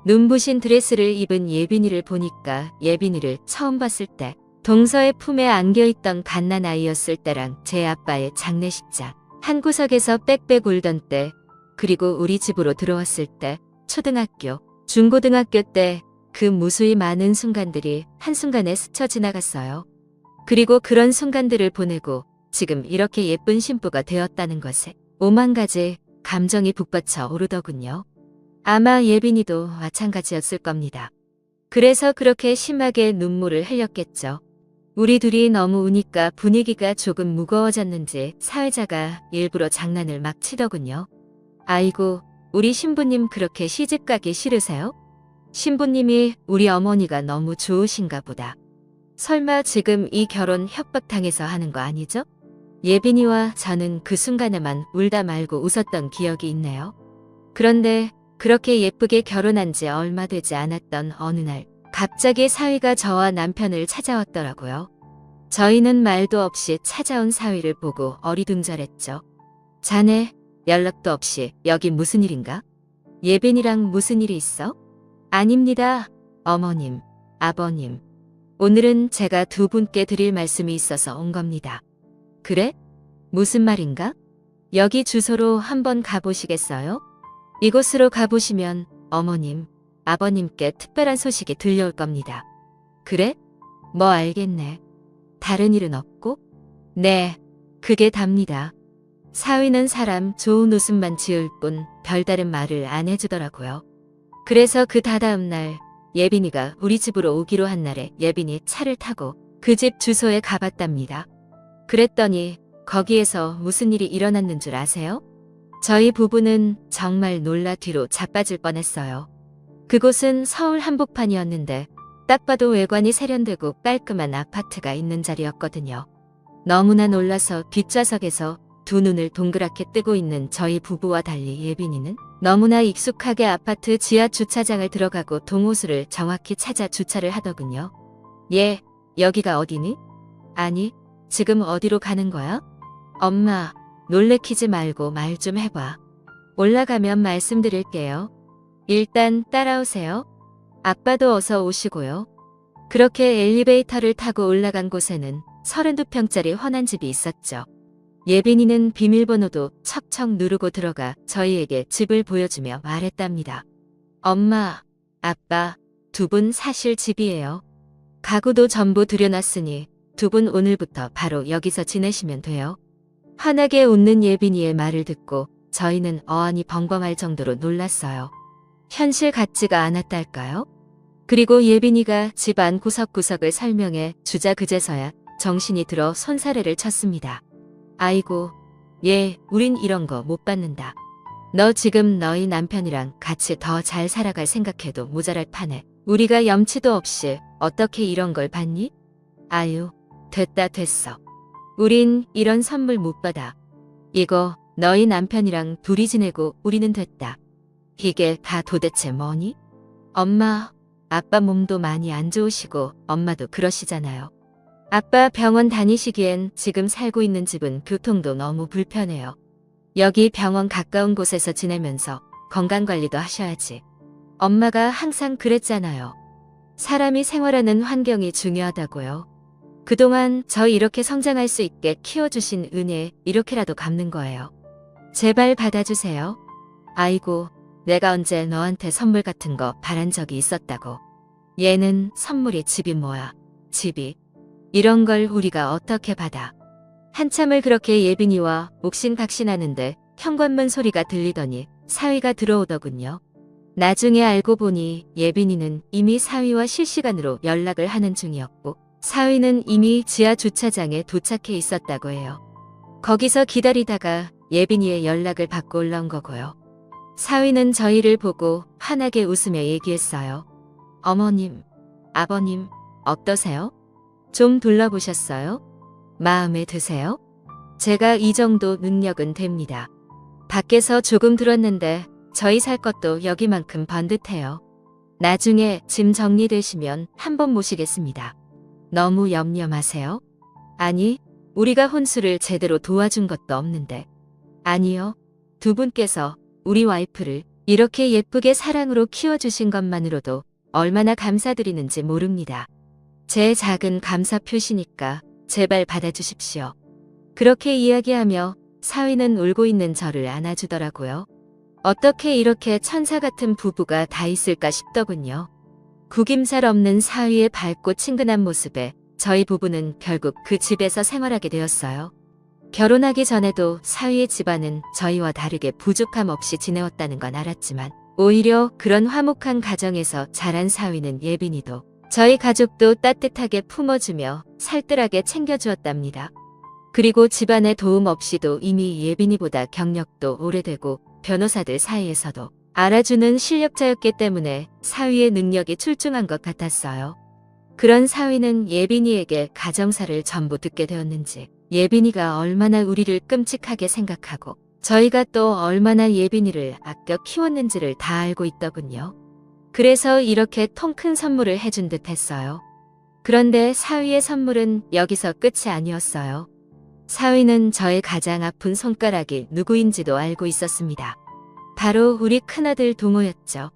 눈부신 드레스를 입은 예빈이를 보니까 예빈이를 처음 봤을 때, 동서의 품에 안겨있던 갓난아이였을 때랑 제 아빠의 장례식장, 한 구석에서 빽빽 울던 때, 그리고 우리 집으로 들어왔을 때, 초등학교, 중고등학교 때 그 무수히 많은 순간들이 한순간에 스쳐 지나갔어요. 그리고 그런 순간들을 보내고 지금 이렇게 예쁜 신부가 되었다는 것에 5만 가지 감정이 북받쳐 오르더군요. 아마 예빈이도 마찬가지였을 겁니다. 그래서 그렇게 심하게 눈물을 흘렸겠죠. 우리 둘이 너무 우니까 분위기가 조금 무거워졌는지 사회자가 일부러 장난을 막 치더군요. 아이고, 우리 신부님 그렇게 시집가기 싫으세요? 신부님이 우리 어머니가 너무 좋으신가 보다. 설마 지금 이 결혼 협박당해서 하는 거 아니죠? 예빈이와 저는 그 순간에만 울다 말고 웃었던 기억이 있네요. 그런데 그렇게 예쁘게 결혼한 지 얼마 되지 않았던 어느 날 갑자기 사위가 저와 남편을 찾아왔더라고요. 저희는 말도 없이 찾아온 사위를 보고 어리둥절했죠. 자네 연락도 없이 여기 무슨 일인가? 예빈이랑 무슨 일이 있어? 아닙니다. 어머님, 아버님. 오늘은 제가 두 분께 드릴 말씀이 있어서 온 겁니다. 그래? 무슨 말인가? 여기 주소로 한번 가보시겠어요? 이곳으로 가보시면 어머님, 아버님께 특별한 소식이 들려올 겁니다. 그래? 뭐 알겠네. 다른 일은 없고? 네, 그게 답니다. 사위는 사람 좋은 웃음만 지을 뿐 별다른 말을 안 해주더라고요. 그래서 그 다다음 날 예빈이가 우리 집으로 오기로 한 날에 예빈이 차를 타고 그 집 주소에 가봤답니다. 그랬더니 거기에서 무슨 일이 일어났는 줄 아세요? 저희 부부는 정말 놀라 뒤로 자빠질 뻔했어요. 그곳은 서울 한복판이었는데 딱 봐도 외관이 세련되고 깔끔한 아파트가 있는 자리였거든요. 너무나 놀라서 뒷좌석에서 두 눈을 동그랗게 뜨고 있는 저희 부부와 달리 예빈이는 너무나 익숙하게 아파트 지하 주차장을 들어가고 동호수를 정확히 찾아 주차를 하더군요. 얘, 여기가 어디니? 아니, 지금 어디로 가는 거야? 엄마, 놀래키지 말고 말 좀 해봐. 올라가면 말씀드릴게요. 일단 따라오세요. 아빠도 어서 오시고요. 그렇게 엘리베이터를 타고 올라간 곳에는 32평짜리 헌한 집이 있었죠. 예빈이는 비밀번호도 척척 누르고 들어가 저희에게 집을 보여주며 말했답니다. 엄마, 아빠, 두 분 사실 집이에요. 가구도 전부 들여놨으니 두 분 오늘부터 바로 여기서 지내시면 돼요. 환하게 웃는 예빈이의 말을 듣고 저희는 어안이 벙벙할 정도로 놀랐어요. 현실 같지가 않았달까요? 그리고 예빈이가 집안 구석구석을 설명해 주자 그제서야 정신이 들어 손사래를 쳤습니다. 아이고, 얘, 우린 이런 거 못 받는다. 너 지금 너희 남편이랑 같이 더 잘 살아갈 생각해도 모자랄 판에 우리가 염치도 없이 어떻게 이런 걸 받니? 아유, 됐다 됐어. 우린 이런 선물 못 받아. 이거 너희 남편이랑 둘이 지내고 우리는 됐다. 이게 다 도대체 뭐니? 엄마, 아빠 몸도 많이 안 좋으시고 엄마도 그러시잖아요. 아빠 병원 다니시기엔 지금 살고 있는 집은 교통도 너무 불편해요. 여기 병원 가까운 곳에서 지내면서 건강관리도 하셔야지. 엄마가 항상 그랬잖아요. 사람이 생활하는 환경이 중요하다고요. 그동안 저 이렇게 성장할 수 있게 키워주신 은혜 이렇게라도 갚는 거예요. 제발 받아주세요. 아이고, 내가 언제 너한테 선물 같은 거 바란 적이 있었다고. 얘는 선물이 집이 뭐야. 집이. 이런 걸 우리가 어떻게 받아. 한참을 그렇게 예빈이와 옥신각신하는데 현관문 소리가 들리더니 사위가 들어오더군요. 나중에 알고 보니 예빈이는 이미 사위와 실시간으로 연락을 하는 중이었고 사위는 이미 지하 주차장에 도착해 있었다고 해요. 거기서 기다리다가 예빈이의 연락을 받고 올라온 거고요. 사위는 저희를 보고 환하게 웃으며 얘기했어요. 어머님, 아버님, 어떠세요? 좀 둘러보셨어요? 마음에 드세요? 제가 이 정도 능력은 됩니다. 밖에서 조금 들었는데 저희 살 것도 여기만큼 번듯해요. 나중에 짐 정리되시면 한번 모시겠습니다. 너무 염려 마세요. 아니, 우리가 혼수를 제대로 도와준 것도 없는데. 아니요. 두 분께서 우리 와이프를 이렇게 예쁘게 사랑으로 키워주신 것만으로도 얼마나 감사드리는지 모릅니다. 제 작은 감사 표시니까 제발 받아주십시오. 그렇게 이야기하며 사위는 울고 있는 저를 안아주더라고요. 어떻게 이렇게 천사 같은 부부가 다 있을까 싶더군요. 구김살 없는 사위의 밝고 친근한 모습에 저희 부부는 결국 그 집에서 생활하게 되었어요. 결혼하기 전에도 사위의 집안은 저희와 다르게 부족함 없이 지내왔다는 건 알았지만 오히려 그런 화목한 가정에서 자란 사위는 예빈이도 저희 가족도 따뜻하게 품어주며 살뜰하게 챙겨주었답니다. 그리고 집안의 도움 없이도 이미 예빈이보다 경력도 오래되고 변호사들 사이에서도 알아주는 실력자였기 때문에 사위의 능력이 출중한 것 같았어요. 그런 사위는 예빈이에게 가정사를 전부 듣게 되었는지 예빈이가 얼마나 우리를 끔찍하게 생각하고 저희가 또 얼마나 예빈이를 아껴 키웠는지를 다 알고 있더군요. 그래서 이렇게 통 큰 선물을 해준 듯 했어요. 그런데 사위의 선물은 여기서 끝이 아니었어요. 사위는 저의 가장 아픈 손가락이 누구인지도 알고 있었습니다. 바로 우리 큰아들 동호였죠.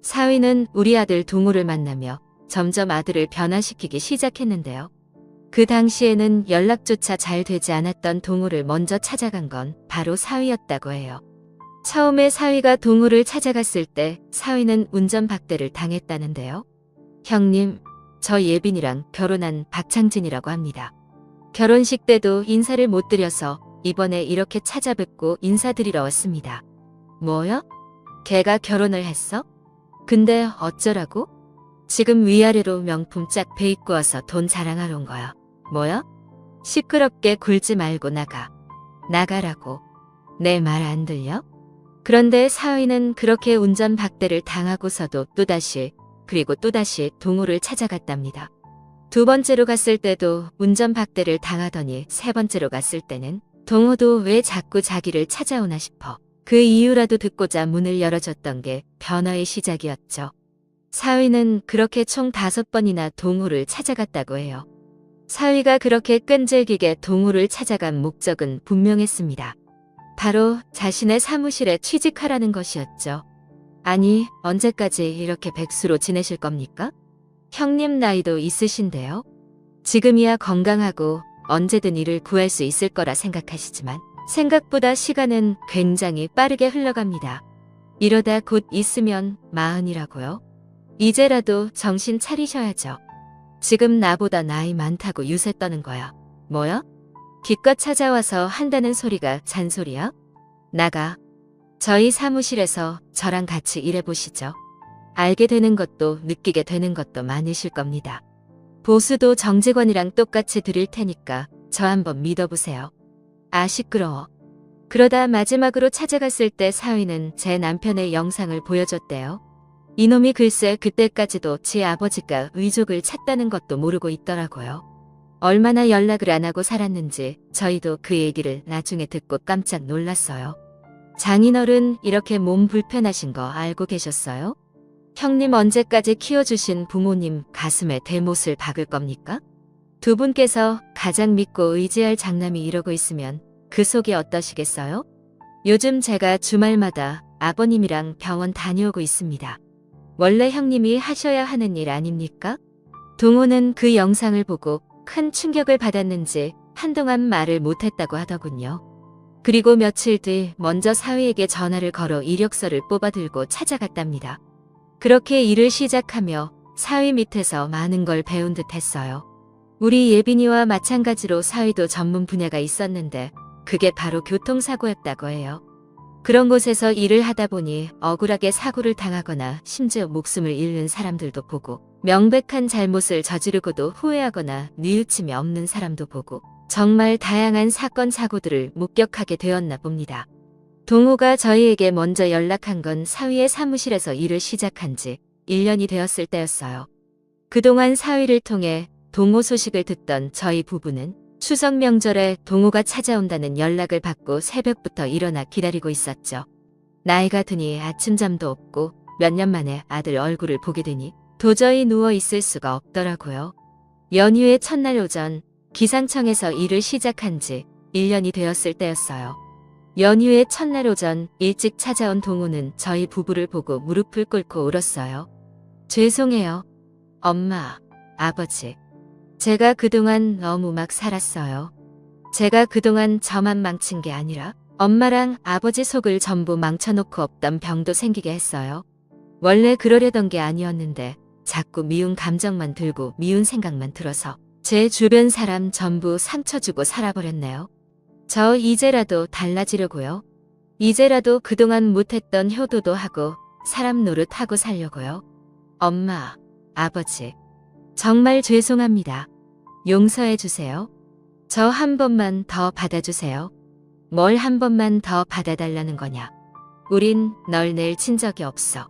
사위는 우리 아들 동호를 만나며 점점 아들을 변화시키기 시작했는데요. 그 당시에는 연락조차 잘 되지 않았던 동호를 먼저 찾아간 건 바로 사위였다고 해요. 처음에 사위가 동호를 찾아갔을 때 사위는 운전박대를 당했다는데요. 형님, 저 예빈이랑 결혼한 박창진이라고 합니다. 결혼식 때도 인사를 못 드려서 이번에 이렇게 찾아뵙고 인사드리러 왔습니다. 뭐야? 걔가 결혼을 했어? 근데 어쩌라고? 지금 위아래로 명품 짝 배입고 와서 돈 자랑하러 온 거야. 뭐야? 시끄럽게 굴지 말고 나가. 나가라고. 내 말 안 들려? 그런데 사위는 그렇게 운전박대를 당하고서도 또다시 그리고 또다시 동호를 찾아갔답니다. 두 번째로 갔을 때도 운전박대를 당하더니 세 번째로 갔을 때는 동호도 왜 자꾸 자기를 찾아오나 싶어 그 이유라도 듣고자 문을 열어줬던 게 변화의 시작이었죠. 사위는 그렇게 총 5번이나 동호를 찾아갔다고 해요. 사위가 그렇게 끈질기게 동호를 찾아간 목적은 분명했습니다. 바로 자신의 사무실에 취직하라는 것이었죠. 아니, 언제까지 이렇게 백수로 지내실 겁니까? 형님 나이도 있으신데요. 지금이야 건강하고 언제든 일을 구할 수 있을 거라 생각하시지만 생각보다 시간은 굉장히 빠르게 흘러갑니다. 이러다 곧 있으면 40이라고요? 이제라도 정신 차리셔야죠. 지금 나보다 나이 많다고 유세 떠는 거야. 뭐야? 기껏 찾아와서 한다는 소리가 잔소리야? 나가. 저희 사무실에서 저랑 같이 일해보시죠. 알게 되는 것도 느끼게 되는 것도 많으실 겁니다. 보수도 정직원이랑 똑같이 드릴 테니까 저 한번 믿어보세요. 아, 시끄러워. 그러다 마지막으로 찾아갔을 때 사위는 제 남편의 영상을 보여줬대요. 이놈이 글쎄 그때까지도 제 아버지가 의족을 찾다는 것도 모르고 있더라고요. 얼마나 연락을 안 하고 살았는지 저희도 그 얘기를 나중에 듣고 깜짝 놀랐어요. 장인어른 이렇게 몸 불편하신 거 알고 계셨어요? 형님 언제까지 키워주신 부모님 가슴에 대못을 박을 겁니까? 두 분께서 가장 믿고 의지할 장남이 이러고 있으면 그 속이 어떠시겠어요? 요즘 제가 주말마다 아버님이랑 병원 다녀오고 있습니다. 원래 형님이 하셔야 하는 일 아닙니까? 동호는 그 영상을 보고 큰 충격을 받았는지 한동안 말을 못했다고 하더군요. 그리고 며칠 뒤 먼저 사위에게 전화를 걸어 이력서를 뽑아들고 찾아갔답니다. 그렇게 일을 시작하며 사위 밑에서 많은 걸 배운 듯 했어요. 우리 예빈이와 마찬가지로 사위도 전문 분야가 있었는데 그게 바로 교통사고였다고 해요. 그런 곳에서 일을 하다 보니 억울하게 사고를 당하거나 심지어 목숨을 잃는 사람들도 보고 명백한 잘못을 저지르고도 후회하거나 뉘우침이 없는 사람도 보고 정말 다양한 사건 사고들을 목격하게 되었나 봅니다. 동호가 저희에게 먼저 연락한 건 사위의 사무실에서 일을 시작한 지 1년이 되었을 때였어요. 그동안 사위를 통해 동호 소식을 듣던 저희 부부는 추석 명절에 동호가 찾아온다는 연락을 받고 새벽부터 일어나 기다리고 있었죠. 나이가 드니 아침잠도 없고 몇 년 만에 아들 얼굴을 보게 되니 도저히 누워 있을 수가 없더라고요. 연휴의 첫날 오전 기상청에서 일을 시작한 지 1년이 되었을 때였어요. 연휴의 첫날 오전 일찍 찾아온 동호는 저희 부부를 보고 무릎을 꿇고 울었어요. 죄송해요. 엄마, 아버지. 제가 그동안 너무 막 살았어요. 제가 그동안 저만 망친 게 아니라 엄마랑 아버지 속을 전부 망쳐놓고 없던 병도 생기게 했어요. 원래 그러려던 게 아니었는데 자꾸 미운 감정만 들고 미운 생각만 들어서 제 주변 사람 전부 상처 주고 살아버렸네요. 저 이제라도 달라지려고요. 이제라도 그동안 못했던 효도도 하고 사람 노릇하고 살려고요. 엄마, 아버지. 정말 죄송합니다. 용서해 주세요. 저 한 번만 더 받아주세요. 뭘 한 번만 더 받아달라는 거냐. 우린 널 내친 적이 없어.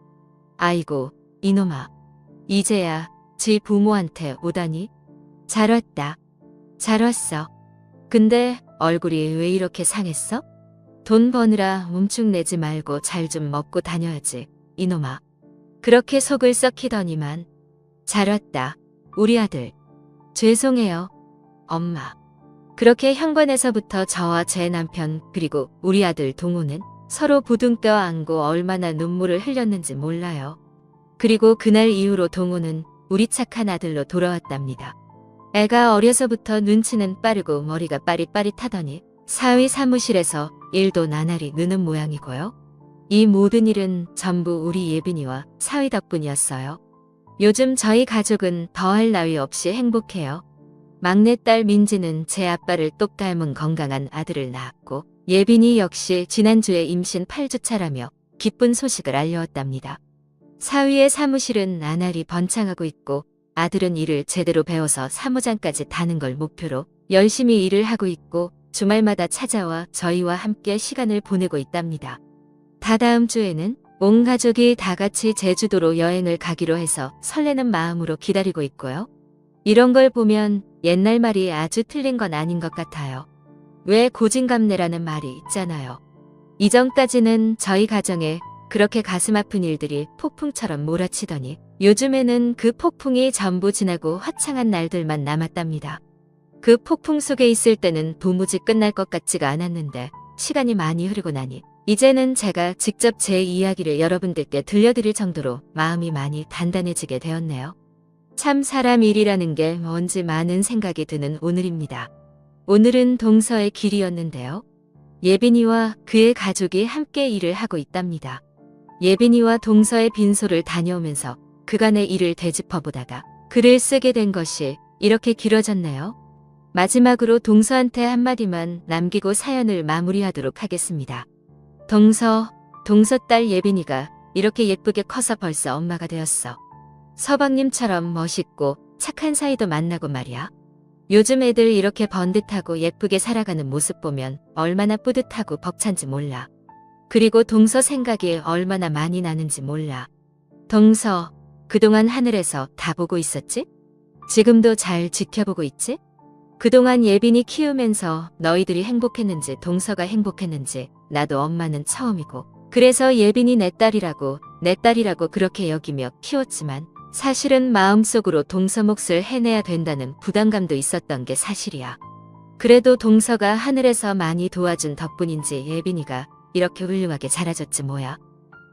아이고, 이놈아. 이제야 지 부모한테 오다니? 잘 왔다. 잘 왔어. 근데 얼굴이 왜 이렇게 상했어? 돈 버느라 움축내지 말고 잘 좀 먹고 다녀야지, 이놈아. 그렇게 속을 썩히더니만. 잘 왔다. 우리 아들. 죄송해요. 엄마. 그렇게 현관에서부터 저와 제 남편 그리고 우리 아들 동호는 서로 부둥켜 안고 얼마나 눈물을 흘렸는지 몰라요. 그리고 그날 이후로 동호는 우리 착한 아들로 돌아왔답니다. 애가 어려서부터 눈치는 빠르고 머리가 빠릿빠릿하더니 사위 사무실에서 일도 나날이 느는 모양이고요. 이 모든 일은 전부 우리 예빈이와 사위 덕분이었어요. 요즘 저희 가족은 더할 나위 없이 행복해요. 막내딸 민지는 제 아빠를 똑 닮은 건강한 아들을 낳았고 예빈이 역시 지난주에 임신 8주차라며 기쁜 소식을 알려왔답니다. 사위의 사무실은 나날이 번창하고 있고 아들은 일을 제대로 배워서 사무장까지 다는 걸 목표로 열심히 일을 하고 있고 주말마다 찾아와 저희와 함께 시간을 보내고 있답니다. 다다음 주에는 온 가족이 다 같이 제주도로 여행을 가기로 해서 설레는 마음으로 기다리고 있고요. 이런 걸 보면 옛날 말이 아주 틀린 건 아닌 것 같아요. 왜 고진감래라는 말이 있잖아요. 이전까지는 저희 가정에 그렇게 가슴 아픈 일들이 폭풍처럼 몰아치더니 요즘에는 그 폭풍이 전부 지나고 화창한 날들만 남았답니다. 그 폭풍 속에 있을 때는 도무지 끝날 것 같지가 않았는데 시간이 많이 흐르고 나니 이제는 제가 직접 제 이야기를 여러분들께 들려드릴 정도로 마음이 많이 단단해지게 되었네요. 참 사람 일이라는 게 뭔지 많은 생각이 드는 오늘입니다. 오늘은 동서의 길이었는데요. 예빈이와 그의 가족이 함께 일을 하고 있답니다. 예빈이와 동서의 빈소를 다녀오면서 그간의 일을 되짚어보다가 글을 쓰게 된 것이 이렇게 길어졌네요. 마지막으로 동서한테 한마디만 남기고 사연을 마무리하도록 하겠습니다. 동서 딸 예빈이가 이렇게 예쁘게 커서 벌써 엄마가 되었어. 서방님처럼 멋있고 착한 사이도 만나고 말이야. 요즘 애들 이렇게 번듯하고 예쁘게 살아가는 모습 보면 얼마나 뿌듯하고 벅찬지 몰라. 그리고 동서 생각이 얼마나 많이 나는지 몰라. 동서, 그동안 하늘에서 다 보고 있었지? 지금도 잘 지켜보고 있지? 그동안 예빈이 키우면서 너희들이 행복했는지 동서가 행복했는지 나도 엄마는 처음이고 그래서 예빈이 내 딸이라고 그렇게 여기며 키웠지만 사실은 마음속으로 동서 몫을 해내야 된다는 부담감도 있었던 게 사실이야. 그래도 동서가 하늘에서 많이 도와준 덕분인지 예빈이가 이렇게 훌륭하게 자라졌지 뭐야.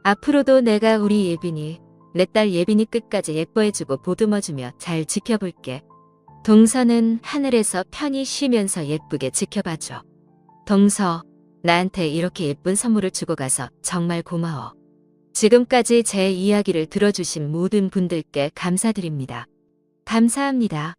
앞으로도 내가 우리 예빈이 내 딸 예빈이 끝까지 예뻐해주고 보듬어주며 잘 지켜볼게. 동서는 하늘에서 편히 쉬면서 예쁘게 지켜봐줘. 동서, 나한테 이렇게 예쁜 선물을 주고 가서 정말 고마워. 지금까지 제 이야기를 들어주신 모든 분들께 감사드립니다. 감사합니다.